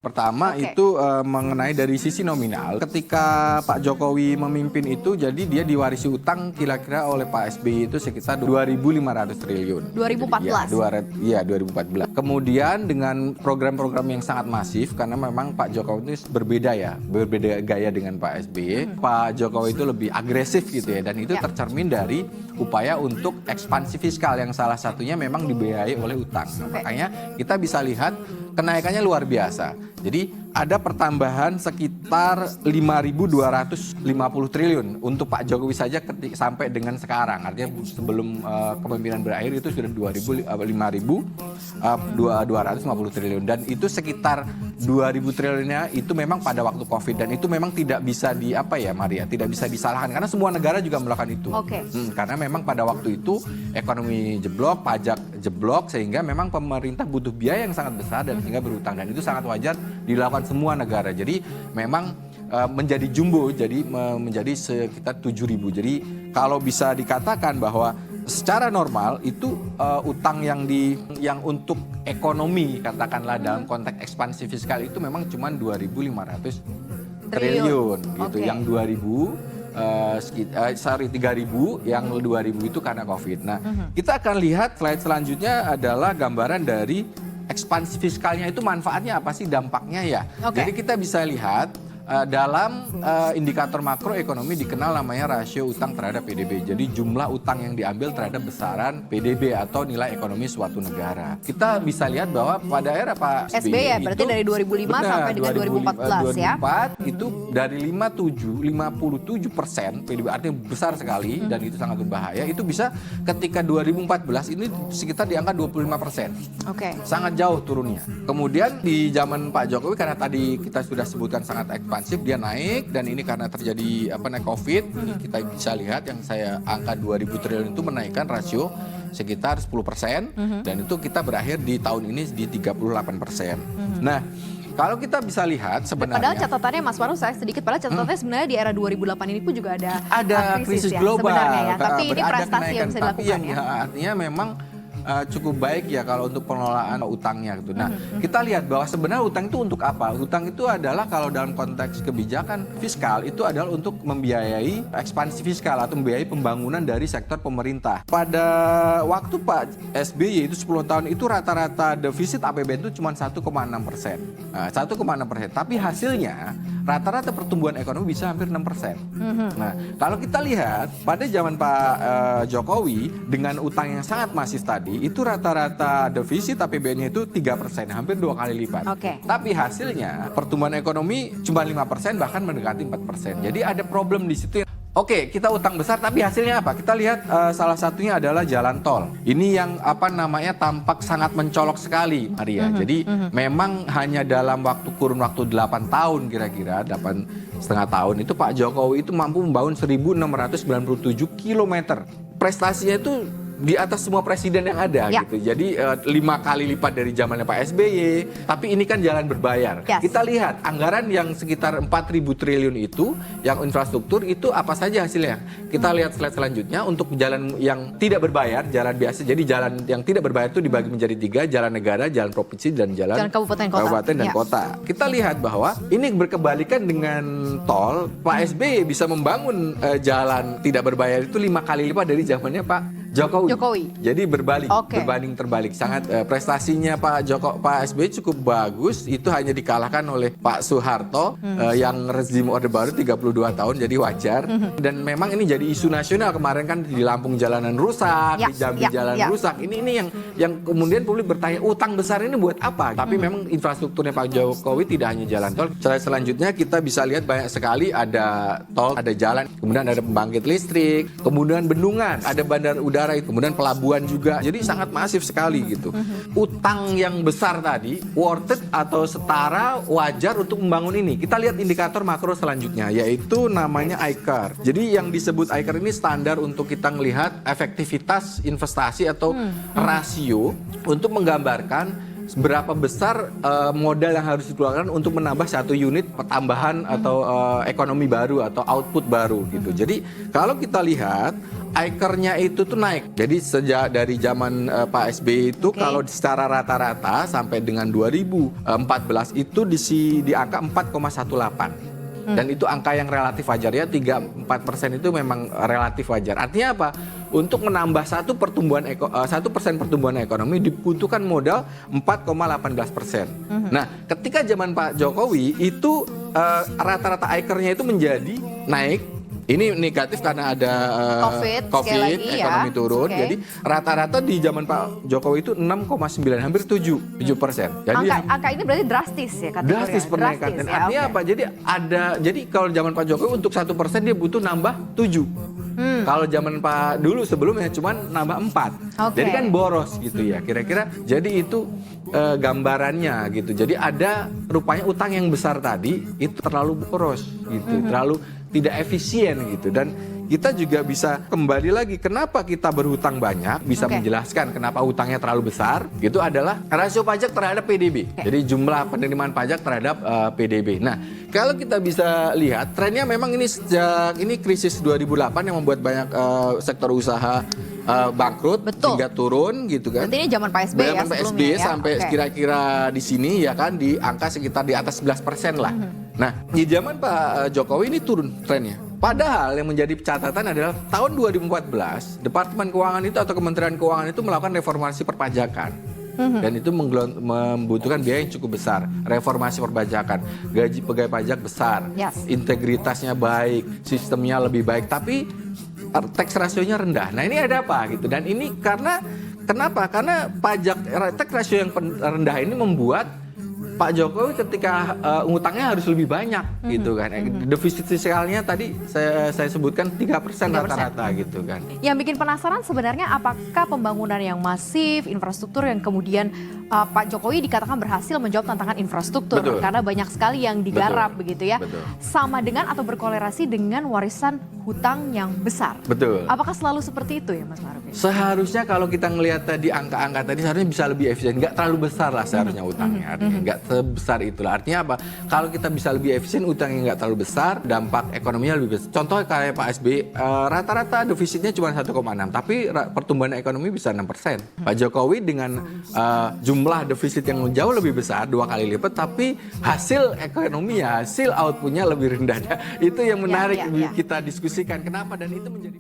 Pertama itu mengenai dari sisi nominal. Ketika Pak Jokowi memimpin itu, jadi dia diwarisi utang kira-kira oleh Pak SBY itu sekitar 2.500 triliun. 2014? Iya, 2014. Kemudian dengan program-program yang sangat masif, karena memang Pak Jokowi itu berbeda gaya dengan Pak SBY. Pak Jokowi itu lebih agresif gitu ya, dan itu tercermin dari upaya untuk ekspansi fiskal yang salah satunya memang dibiayai oleh utang. Nah, makanya kita bisa lihat kenaikannya luar biasa. Jadi ada pertambahan sekitar 5.250 triliun untuk Pak Jokowi saja sampai dengan sekarang. Artinya sebelum kepemimpinan berakhir itu sudah 5.250 triliun. Dan itu sekitar 2.000 triliunnya itu memang pada waktu COVID. Dan itu memang tidak bisa tidak bisa disalahkan. Karena semua negara juga melakukan itu. Karena memang pada waktu itu ekonomi jeblok, pajak jeblok, sehingga memang pemerintah butuh biaya yang sangat besar dan sehingga berutang. Dan itu sangat wajar dilakukan semua negara. Jadi memang menjadi jumbo, jadi menjadi sekitar 7.000. Jadi kalau bisa dikatakan bahwa secara normal itu utang yang untuk ekonomi katakanlah dalam konteks ekspansi fiskal itu memang cuma 2.500 triliun gitu. Yang 3.000, yang 2.000 itu karena COVID. Nah, kita akan lihat slide selanjutnya adalah gambaran dari ekspansi fiskalnya itu manfaatnya apa sih, dampaknya ya. Jadi kita bisa lihat dalam indikator makroekonomi dikenal namanya rasio utang terhadap PDB. Jadi jumlah utang yang diambil terhadap besaran PDB atau nilai ekonomi suatu negara. Kita bisa lihat bahwa pada era Pak SBY ya, berarti dari 2005 sampai dengan 2014 ya. 2004 itu dari 57% PDB, artinya besar sekali dan itu sangat berbahaya. Itu bisa ketika 2014 ini sekitar di angka 25%. Sangat jauh turunnya. Kemudian di zaman Pak Jokowi, karena tadi kita sudah sebutkan sangat ekspansif, dia naik, dan ini karena terjadi COVID, kita bisa lihat yang saya angka 2.000 triliun itu menaikkan rasio sekitar 10%, dan itu kita berakhir di tahun ini di 38%. Nah, kalau kita bisa lihat sebenarnya, padahal catatannya Mas Faru, saya sedikit, padahal catatannya sebenarnya di era 2008 ini pun juga ada krisis ya, global sebenarnya ya. Tapi ini prestasi yang bisa dilakukan ya. Artinya memang cukup baik ya kalau untuk pengelolaan utangnya gitu. Nah, kita lihat bahwa sebenarnya utang itu untuk apa? Utang itu adalah kalau dalam konteks kebijakan fiskal itu adalah untuk membiayai ekspansi fiskal atau membiayai pembangunan dari sektor pemerintah. Pada waktu Pak SBY itu 10 tahun itu rata-rata defisit APBN itu cuma 1,6%. 1,6%. Tapi hasilnya rata-rata pertumbuhan ekonomi bisa hampir 6%. Nah, kalau kita lihat pada zaman Pak Jokowi dengan utang yang sangat masif tadi, itu rata-rata defisit APBN-nya itu 3%, hampir 2 kali lipat. Tapi hasilnya pertumbuhan ekonomi cuma 5%, bahkan mendekati 4%. Jadi ada problem di situ. Kita utang besar, tapi hasilnya apa? Kita lihat salah satunya adalah jalan tol. Ini yang tampak sangat mencolok sekali, Maria. Jadi memang hanya dalam kurun waktu 8 tahun kira-kira, 8,5 tahun itu Pak Jokowi itu mampu membangun 1.697 kilometer. Prestasinya itu di atas semua presiden yang ada gitu. Jadi 5 kali lipat dari zamannya Pak SBY. Tapi ini kan jalan berbayar. Kita lihat anggaran yang sekitar 4.000 triliun itu, yang infrastruktur itu apa saja hasilnya. Kita lihat slide selanjutnya untuk jalan yang tidak berbayar, jalan biasa. Jadi jalan yang tidak berbayar itu dibagi menjadi 3, jalan negara, jalan provinsi, dan jalan kabupaten dan kota. Kita lihat bahwa ini berkebalikan dengan tol. Pak SBY bisa membangun jalan tidak berbayar itu 5 kali lipat dari zamannya Pak Jokowi. Jadi berbanding terbalik. Sangat prestasinya Pak SBY cukup bagus. Itu hanya dikalahkan oleh Pak Soeharto yang rezim Orde Baru 32 tahun, jadi wajar. Dan memang ini jadi isu nasional. Kemarin kan di Lampung jalanan rusak, di Jambi jalanan rusak. Ini yang kemudian publik bertanya, utang besar ini buat apa? Tapi memang infrastrukturnya Pak Jokowi tidak hanya jalan tol. Selanjutnya kita bisa lihat banyak sekali, ada tol, ada jalan, kemudian ada pembangkit listrik, kemudian bendungan, ada bandar udara, kemudian pelabuhan juga. Jadi sangat masif sekali gitu. Utang yang besar tadi worth it atau setara, wajar untuk membangun ini. Kita lihat indikator makro selanjutnya, yaitu namanya ICAR. Jadi yang disebut ICAR ini standar untuk kita melihat efektivitas investasi atau rasio untuk menggambarkan berapa besar modal yang harus dikeluarkan untuk menambah 1 unit tambahan atau ekonomi baru atau output baru gitu. Jadi kalau kita lihat ICER-nya itu tuh naik. Jadi sejak dari zaman Pak SBY itu kalau secara rata-rata sampai dengan 2014 itu di angka 4,18. Dan itu angka yang relatif wajar ya, 3-4% itu memang relatif wajar. Artinya apa? Untuk menambah 1% pertumbuhan ekonomi dibutuhkan modal 4,18%. Nah, ketika zaman Pak Jokowi itu rata-rata ICER-nya itu menjadi naik. Ini negatif karena ada COVID, ekonomi turun. Jadi rata-rata di zaman Pak Jokowi itu 6,9, hampir 7%. Jadi angka ini berarti drastis ya kategorinya. Drastis peningkatan. Artinya apa? Jadi kalau zaman Pak Jokowi untuk 1% dia butuh nambah 7. Kalau zaman Pak dulu sebelumnya cuma nambah 4. Jadi kan boros gitu ya. Kira-kira jadi itu gambarannya gitu. Jadi ada rupanya utang yang besar tadi itu terlalu boros gitu. Terlalu tidak efisien gitu. Dan kita juga bisa kembali lagi kenapa kita berhutang banyak, bisa menjelaskan kenapa hutangnya terlalu besar, gitu adalah rasio pajak terhadap PDB. Jadi jumlah penerimaan pajak terhadap PDB. Nah, kalau kita bisa lihat trennya memang ini sejak ini krisis 2008 yang membuat banyak sektor usaha bangkrut hingga turun gitu kan. Berarti ini zaman Pak SBY ya sebelumnya ya. Sampai kira-kira di sini ya kan di angka sekitar di atas 11% lah. Nah, di zaman Pak Jokowi ini turun trennya. Padahal yang menjadi catatan adalah tahun 2014, Departemen Keuangan itu atau Kementerian Keuangan itu melakukan reformasi perpajakan. Dan itu membutuhkan biaya yang cukup besar. Reformasi perpajakan, gaji pegawai pajak besar, integritasnya baik, sistemnya lebih baik, tapi tax rasionya rendah. Nah, ini ada apa gitu? Dan ini kenapa? Karena tax rasio yang rendah ini membuat Pak Jokowi ketika ngutangnya harus lebih banyak gitu kan. Defisit fiskalnya tadi saya sebutkan 3% rata-rata gitu kan. Yang bikin penasaran sebenarnya apakah pembangunan yang masif, infrastruktur yang kemudian Pak Jokowi dikatakan berhasil menjawab tantangan infrastruktur karena banyak sekali yang digarap begitu ya. Sama dengan atau berkolerasi dengan warisan hutang yang besar. Apakah selalu seperti itu ya Mas Ma'ruf? Seharusnya kalau kita ngelihat tadi angka-angka tadi seharusnya bisa lebih efisien. Nggak terlalu besar lah seharusnya utangnya. Artinya nggak sebesar itulah. Artinya apa? Kalau kita bisa lebih efisien, utangnya nggak terlalu besar, dampak ekonominya lebih besar. Contoh kayak Pak SBY, rata-rata defisitnya cuma 1,6, tapi pertumbuhan ekonomi bisa 6%. Pak Jokowi dengan jumlah defisit yang jauh lebih besar, 2 kali lipat, tapi hasil ekonomi hasil outputnya lebih rendah. Itu yang menarik kita diskusikan. Kenapa? Dan itu menjadi